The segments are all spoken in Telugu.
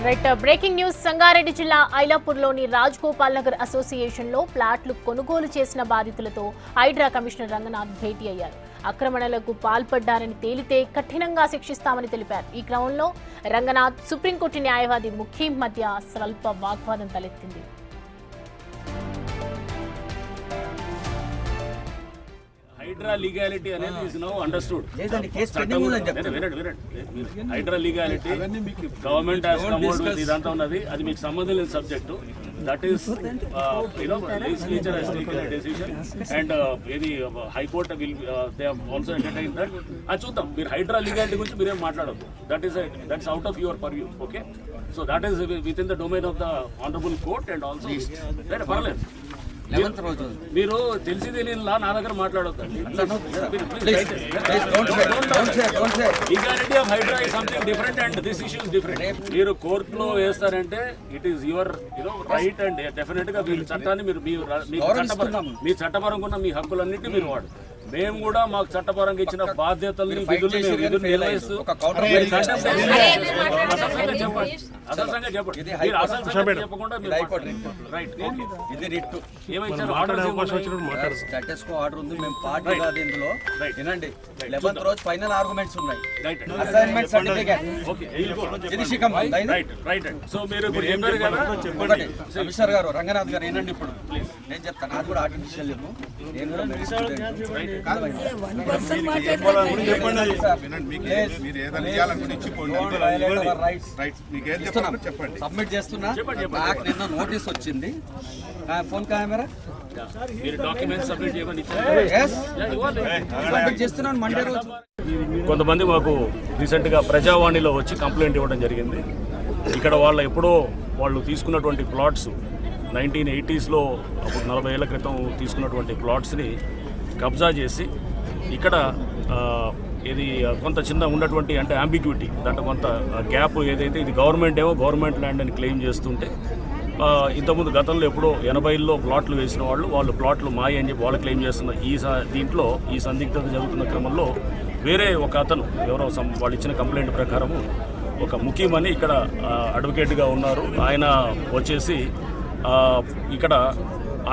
Right breaking news. సంగారెడ్డి జిల్లా ఐలాపూర్లోని రాజ్గోపాల్ నగర్ అసోసియేషన్లో ప్లాట్లు కొనుగోలు చేసిన బాధితులతో హైడ్రా కమిషనర్ రంగనాథ్ భేటీ అయ్యారు. ఆక్రమణలకు పాల్పడ్డారని తేలితే కఠినంగా శిక్షిస్తామని తెలిపారు. ఈ క్రమంలో రంగనాథ్ సుప్రీంకోర్టు న్యాయవాది ముఖీం మధ్య స్వల్ప వాగ్వాదం తలెత్తింది. హైడ్రా లీగాలిటీ అనేది is now understood. HYDRAA legality government has come out with ఇదంతా ఉన్నది. అది మీకు సంబంధం లేని subject. That is legislature has taken a decision and ఇది high court will they have also entertain that. అది చూద్దాం. మీరు హైడ్రా లీగాలిటీ గురించి మీరేం మాట్లాడద్దు. That's out of your purview. Okay, so that is within the domain of the honourable court and also పర్లేదు. మీరు తెలిసి తెలియనిలా నా దగ్గర మాట్లాడొద్దండి. Legality of HYDRAA is something different and this issue is different. మీరు కోర్టులో వేస్తారంటే it is your right and definite గా మీరు చట్టాన్ని మీ చట్టపరంగా ఉన్న మీ హక్కులన్నింటినీ మీరు వాడు. మేము కూడా మాకు చట్టపరంగా ఇచ్చిన బాధ్యతల్ని విధులు నిర్వహిస్తూ చెప్పకుండా ఆర్డర్ ఉంది. మేము పార్టీ కాదు ఇందులో. వినండి, 11th రోజు ఫైనల్ ఆర్గ్యుమెంట్స్ ఉన్నాయి. అసైన్మెంట్ సర్టిఫికేట్ కమిషనర్ గారు రంగనాథ్ గారు ఏనండి. ఇప్పుడు నేను చెప్తాను, అది కూడా ఆర్టిఫిషియల్ లేదు. నేను కూడా సబ్మిట్ చేస్తున్నా. నాకు నిన్న నోటీస్ వచ్చింది. ఫోన్ కెమెరా సబ్మిట్ చేస్తున్నాను మండే రోజు. కొంతమంది మాకు రీసెంట్గా ప్రజావాణిలో వచ్చి కంప్లైంట్ ఇవ్వడం జరిగింది. ఇక్కడ వాళ్ళు తీసుకున్నటువంటి ప్లాట్స్ 1980s అప్పుడు 40 ఏళ్ల క్రితం తీసుకున్నటువంటి ప్లాట్స్ని కబ్జా చేసి ఇక్కడ ఇది కొంత చిన్న ఉన్నటువంటి అంటే అంబిగ్యూటీ, దాంట్లో కొంత గ్యాప్ ఏదైతే ఇది గవర్నమెంట్ ల్యాండ్ అని క్లెయిమ్ చేస్తుంటే ఇంతకుముందు గతంలో ఎప్పుడో 80లో ప్లాట్లు వేసిన వాళ్ళు ప్లాట్లు మాయ అని చెప్పి వాళ్ళు క్లెయిమ్ చేస్తున్న దీంట్లో ఈ సందిగ్ధత జరుగుతున్న క్రమంలో వేరే ఒక అతను ఎవరో వాళ్ళు ఇచ్చిన కంప్లైంట్ ప్రకారము ఒక ముఖీం అని ఇక్కడ అడ్వకేట్గా ఉన్నారు. ఆయన వచ్చేసి ఇక్కడ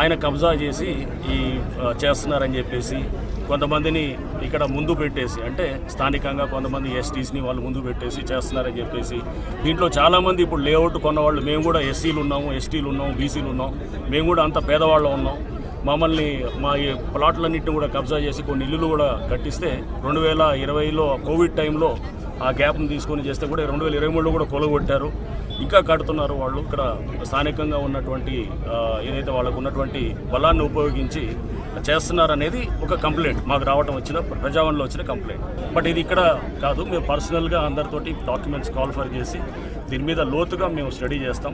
ఆయన కబ్జా చేసి చేస్తున్నారని చెప్పేసి కొంతమందిని ఇక్కడ ముందు పెట్టేసి, అంటే స్థానికంగా కొంతమంది ఎస్టీస్ని వాళ్ళు ముందు పెట్టేసి చేస్తున్నారని చెప్పేసి, దీంట్లో చాలామంది ఇప్పుడు లేఅవుట్ కొన్నవాళ్ళు మేము కూడా ఎస్సీలు ఉన్నాము, ఎస్టీలు ఉన్నాము, బీసీలు ఉన్నాం, మేము కూడా అంత పేదవాళ్ళు ఉన్నాం. మమ్మల్ని మా ఈ ప్లాట్లన్నింటినీ కూడా కబ్జా చేసి కొన్ని ఇల్లులు కూడా కట్టిస్తే 2020లో కోవిడ్ టైంలో ఆ గ్యాప్ను తీసుకొని చేస్తే కూడా 2023లో కూడా కొలగొట్టారు. ఇంకా కడుతున్నారు వాళ్ళు. ఇక్కడ స్థానికంగా ఉన్నటువంటి ఏదైతే వాళ్ళకు ఉన్నటువంటి బలాన్ని ఉపయోగించి చేస్తున్నారనేది ఒక కంప్లైంట్ మాకు ప్రజావాణిలో వచ్చిన కంప్లైంట్. బట్ ఇది ఇక్కడ కాదు. మేము పర్సనల్గా అందరితోటి డాక్యుమెంట్స్ కాల్ఫర్ చేసి దీని మీద లోతుగా మేము స్టడీ చేస్తాం.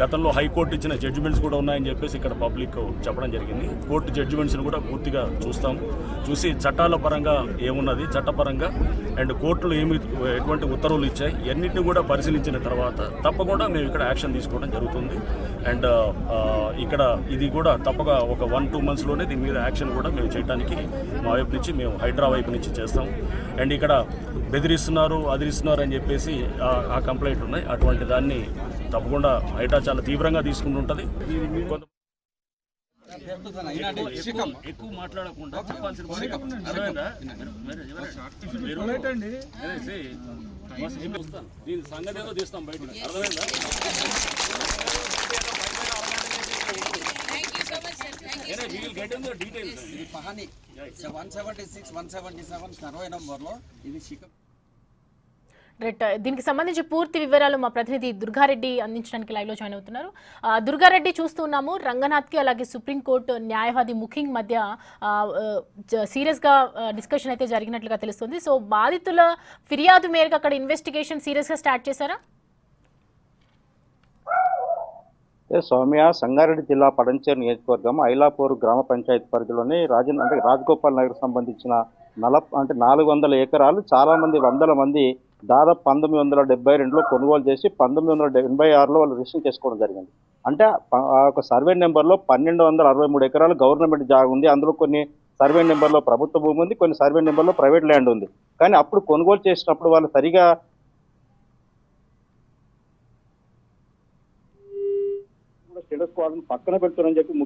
గతంలో హైకోర్టు ఇచ్చిన జడ్జిమెంట్స్ కూడా ఉన్నాయని చెప్పేసి ఇక్కడ పబ్లిక్ చెప్పడం జరిగింది. కోర్టు జడ్జిమెంట్స్ని కూడా పూర్తిగా చూసి చట్టాల పరంగా ఏమున్నది, చట్టపరంగా అండ్ కోర్టులు ఎటువంటి ఉత్తర్వులు ఇచ్చాయి అన్నింటినీ కూడా పరిశీలించిన తర్వాత తప్పకుండా మేము ఇక్కడ యాక్షన్ తీసుకోవడం జరుగుతుంది. అండ్ ఇక్కడ ఇది కూడా తప్పగా ఒక 1-2 monthsలోనే దీని మీద యాక్షన్ కూడా మేము చేయడానికి మా వైపు నుంచి మేము హైడ్రా వైపు నుంచి చేస్తాం. అండ్ ఇక్కడ బెదిరిస్తున్నారు అని చెప్పేసి ఆ కంప్లైంట్ ఉన్నాయి. అటువంటి దాన్ని తప్పకుండా హైడ్రా చాలా తీవ్రంగా తీసుకుంటుంటుంది. ఎక్కువ మాట్లాడకుండా చెప్పాల్సిన దీని సంగతి ఏదో తీస్తాం బయట. అర్థమైందా? We will get into the details. ఇది పహాని 176, 177 సర్వే నంబర్లో ఇది శిఖం. రైట్, దీనికి సంబంధించి పూర్తి వివరాలు మా ప్రతినిధి దుర్గారెడ్డి అందించడానికి లైవ్లో జాయిన్ అవుతున్నారు. దుర్గారెడ్డి, చూస్తున్నాము రంగనాథ్కి అలాగే సుప్రీంకోర్టు న్యాయవాది ముఖీం మధ్య సీరియస్గా డిస్కషన్ అయితే జరిగినట్లుగా తెలుస్తుంది. సో బాధితుల ఫిర్యాదు మేరకు అక్కడ ఇన్వెస్టిగేషన్ సీరియస్గా స్టార్ట్ చేశారా? సౌమ్య, సంగారెడ్డి జిల్లా పడంచేరు నియోజకవర్గం ఐలాపూర్ గ్రామ పంచాయతీ పరిధిలోని రాజగోపాల్ నగర్ సంబంధించిన 400 ఎకరాలు చాలా మంది, వందల మంది దాదాపు 1972లో కొనుగోలు చేసి 1986లో వాళ్ళు రిజిస్టర్ చేసుకోవడం జరిగింది. అంటే ఒక సర్వే నెంబర్లో 1263 ఎకరాలు గవర్నమెంట్ జాగా ఉంది. అందులో కొన్ని సర్వే నెంబర్లో ప్రభుత్వ భూమి ఉంది, కొన్ని సర్వే నెంబర్లో ప్రైవేట్ ల్యాండ్ ఉంది. కానీ అప్పుడు కొనుగోలు చేసినప్పుడు వాళ్ళు సరిగా వాళ్ళని పక్కన పెడుతున్నారని చెప్పి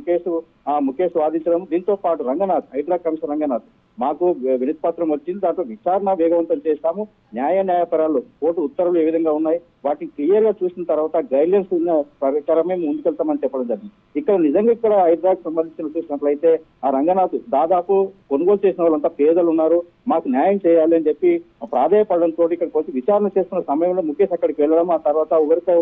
ముఖేష్ వాదించడం. దీంతో పాటు రంగనాథ్, హైడ్రా కమిషనర్ రంగనాథ్, మాకు వినతి పత్రం వచ్చింది, దాంట్లో విచారణ వేగవంతం చేస్తాము, న్యాయపరాలు కోర్టు ఉత్తర్వులు ఏ విధంగా ఉన్నాయి వాటిని క్లియర్ గా చూసిన తర్వాత గైడ్లైన్స్ ఉన్న ప్రకారమే ముందుకెళ్తామని చెప్పడం జరిగింది. ఇక్కడ హైదరాబాద్ సంబంధించిన చూసినట్లయితే ఆ రంగనాథ్ దాదాపు కొనుగోలు చేసిన వాళ్ళంతా పేదలు ఉన్నారు, మాకు న్యాయం చేయాలి అని చెప్పి ప్రాధాయపడడంతో ఇక్కడికి వచ్చి విచారణ చేస్తున్న సమయంలో ముఖేష్ అక్కడికి వెళ్ళడం, ఆ తర్వాత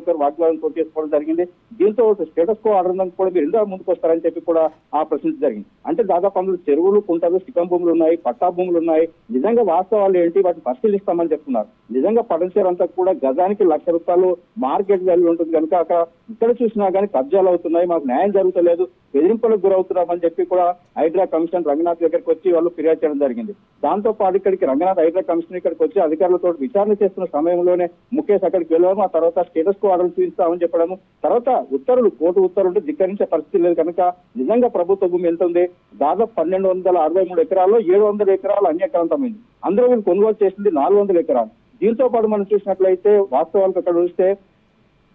ఒకరు వాగ్వాదం చోటు చేసుకోవడం జరిగింది. దీంతో స్టేటస్ కో ఆర్డర్ కూడా మీరు ఎందుకు ముందుకు వస్తారని చెప్పి కూడా ఆ ప్రశ్న జరిగింది. అంటే దాదాపు అందులో చెరువులు, కుంటలు, శిఖం భూములు ఉన్నాయి, పట్టా భూములు ఉన్నాయి. నిజంగా వాస్తవాలు ఏంటి వాటిని పరిశీలిస్తామని చెప్తున్నారు. నిజంగా పటంచేరు అంతా కూడా గజానికి ₹1,00,000 మార్కెట్ వాల్యూ ఉంటుంది కనుక అక్కడ ఇక్కడ చూసినా కానీ కబ్జాలు అవుతున్నాయి, మాకు న్యాయం జరుగుతలేదు, బెదిరింపులకు గురవుతున్నామని చెప్పి కూడా హైడ్రా కమిషనర్ రంగనాథ్ దగ్గరికి వచ్చి వాళ్ళు ఫిర్యాదు చేయడం జరిగింది. దాంతో పాటు ఇక్కడికి రంగనాథ్ హైడ్రా కమిషనర్ ఇక్కడికి వచ్చి అధికారులతో విచారణ చేస్తున్న సమయంలోనే ముఖేష్ అక్కడికి వెళ్ళడం, ఆ తర్వాత స్టేటస్ కో ఆర్డర్ చూపిస్తామని చెప్పడము, తర్వాత కోర్టు ఉత్తర్వులు ధిక్కరించే పరిస్థితి లేదు కనుక నిజంగా ప్రభుత్వ భూమి ఎంత ఉంది, దాదాపు 1,263 ఎకరాల్లో 700 ఎకరాలు అన్యాక్రాంతమైంది. అందులో వీళ్ళు కొనుగోలు చేసింది 400 ఎకరాలు. దీంతో పాటు మనం చూసినట్లయితే వాస్తవాలకు అక్కడ చూస్తే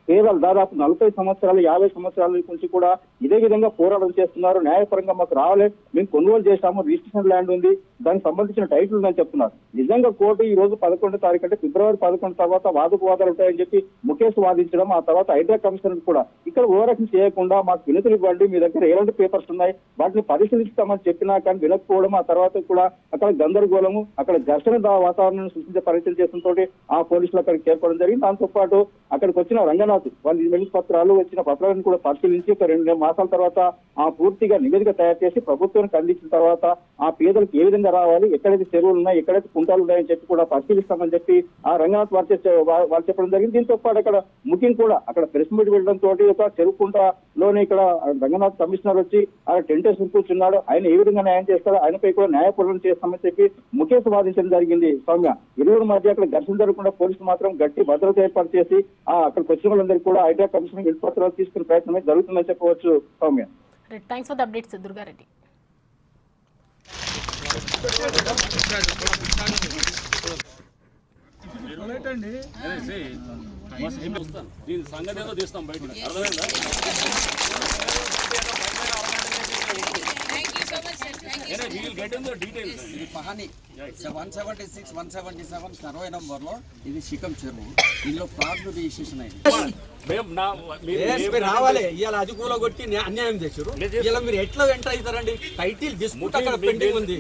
పేదలు దాదాపు 40 సంవత్సరాలు 50 సంవత్సరాల నుంచి కూడా ఇదే విధంగా పోరాటం చేస్తున్నారు. న్యాయపరంగా మాకు రావాలి, మేము కొనుగోలు చేశాము, రిజిస్ట్రేషన్ ల్యాండ్ ఉంది, దానికి సంబంధించిన టైటిల్ ఉందని చెప్తున్నారు. నిజంగా కోర్టు ఈ రోజు 11వ తారీఖు అంటే ఫిబ్రవరి 11 తర్వాత వాదోపవాదాలు ఉంటాయని చెప్పి ముఖేష్ వాదించడం, ఆ తర్వాత హైడ్రా కమిషనర్ కూడా ఇక్కడ ఓవరాక్షన్ చేయకుండా మాకు వినతులు ఇవ్వండి, మీ దగ్గర ఎలాంటి పేపర్స్ ఉన్నాయి వాటిని పరిశీలిస్తామని చెప్పినా కానీ వినకపోవడం, ఆ తర్వాత కూడా అక్కడ గందరగోళము, అక్కడ ఘర్షణ వాతావరణం సృష్టించే పరిస్థితులు చేస్తుంటో ఆ పోలీసులు అక్కడికి చేరుకోవడం జరిగింది. దాంతో పాటు అక్కడికి వచ్చిన రంగనాథ్ వాళ్ళు వినతి పత్రాలు వచ్చిన పత్రాలను కూడా పరిశీలించి ఒక 2 మాసాల తర్వాత ఆ పూర్తిగా నివేదిక తయారు చేసి ప్రభుత్వానికి అందించిన తర్వాత ఆ పేదలకు ఏ విధంగా రావాలి, ఎక్కడైతే చెరువులు ఉన్నాయి, ఎక్కడైతే కుంటాలు ఉన్నాయని చెప్పి కూడా పరిశీలిస్తామని చెప్పి ఆ రంగనాథ్ వాళ్ళు చెప్పడం జరిగింది. దీంతో పాటు అక్కడ ముఖ్యం కూడా అక్కడ ప్రెస్ మీట్ వెళ్ళడం తోటి ఒక చెరువు కుంటలోనే ఇక్కడ రంగనాథ్ కమిషనర్ వచ్చి ఆ టెంట్ వేసి కూర్చున్నాడు, ఆయన ఏ విధంగా న్యాయం చేస్తాడో ఆయనపై కూడా న్యాయపూర్వం చేస్తామని చెప్పి ముఖేష్ వాదించడం జరిగింది. సౌమ్య, ఇరువురు మధ్య అక్కడ ఘర్షణ జరగకుండా పోలీసులు మాత్రం గట్టి భద్రత ఏర్పాటు చేసి అక్కడికి వచ్చిన వాళ్ళందరికీ కూడా హైడ్రా కమిషన్ వినతి పత్రాలు తీసుకునే ప్రయత్నం జరుగుతుందని చెప్పవచ్చు. Soumya, thanks for the updates Durga Reddy. దీని సంగతి ఏదో తీస్తాం బయట, అర్థమైందా? ఇది పహాని 176, 177 సర్వే నంబర్ లో ఇది శిఖం చెరువు, దీనిలో ప్లాట్లు రిజిస్ట్రేషన్ అయింది. రావాలి ఇవాళ అది కూలగొట్టి అన్యాయం చేశారు. ఇలా మీరు ఎట్లా ఎంటర్ అవుతారండి? టైటిల్ డిస్ప్యూట్ అక్కడ పెండింగ్ ఉంది.